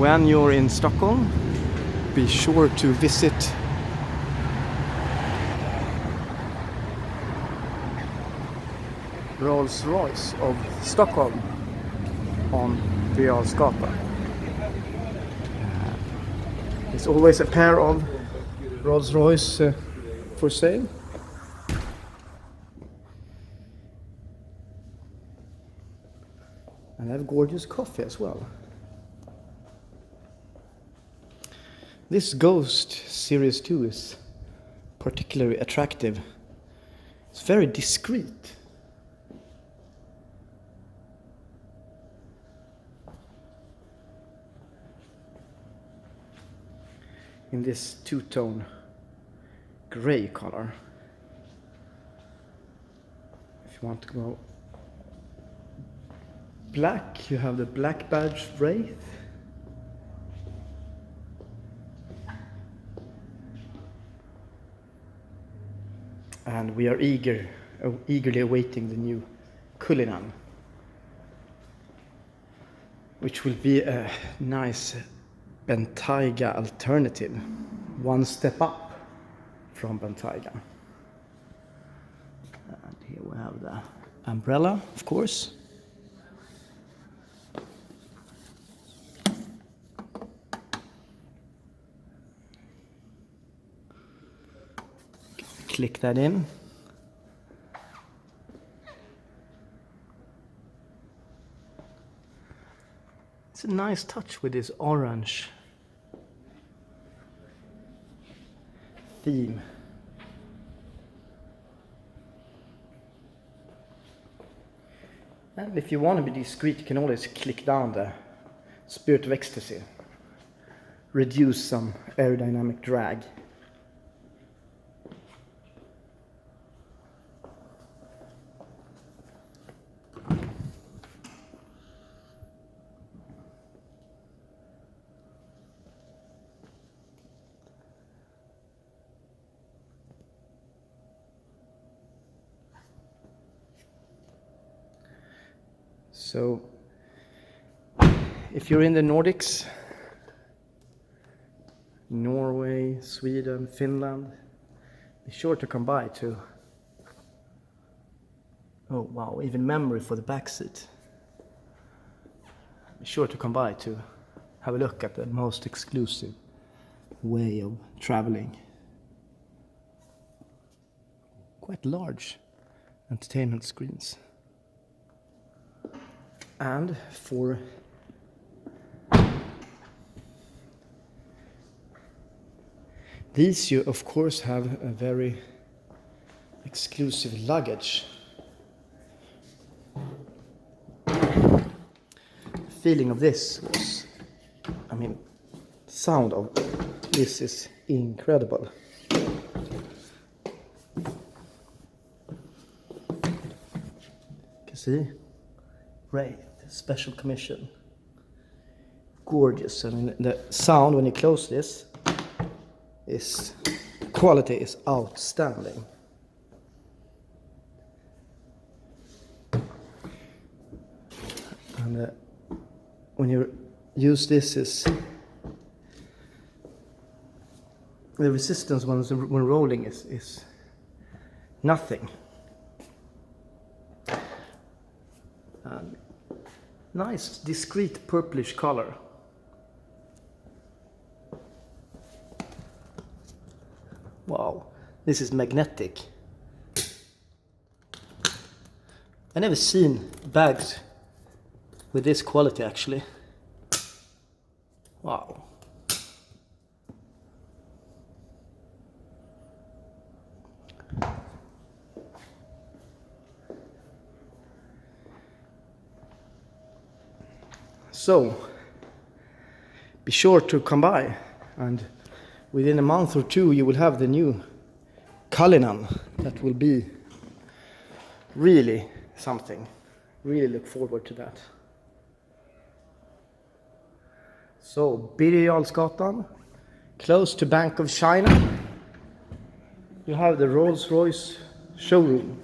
when you're in Stockholm, be sure to visit Royce of Stockholm on Gatan. There's always a pair of Rolls-Royce for sale. And they have gorgeous coffee as well. This Ghost Series 2 is particularly attractive. It's very discreet. In this two-tone gray color. If you want to go black, you have the Black Badge Wraith. And we are eagerly awaiting the new Cullinan, which will be a nice Bentayga alternative, one step up from Bentayga. And here we have the umbrella, of course. Click that in. It's a nice touch with this orange theme. And if you want to be discreet, you can always click down the Spirit of Ecstasy. Reduce some aerodynamic drag. So, if you're in the Nordics, Norway, Sweden, Finland, be sure to come by to, oh wow, even memory for the back seat. Be sure to come by to have a look at the most exclusive way of traveling. Quite large entertainment screens. And for these, you of course have a very exclusive luggage. The feeling of this was, sound of this is incredible. You can see, Wraith, special commission. Gorgeous. The sound when you close this is, quality is outstanding. And when you use this, is the resistance when rolling is nothing. Nice, discreet purplish color. Wow, this is magnetic. I never seen bags with this quality actually. Wow. So, be sure to come by, and within a month or two you will have the new Cullinan. That will be really something. Really look forward to that. So, Birger Jarlsgatan, close to Bank of China, you have the Rolls-Royce showroom.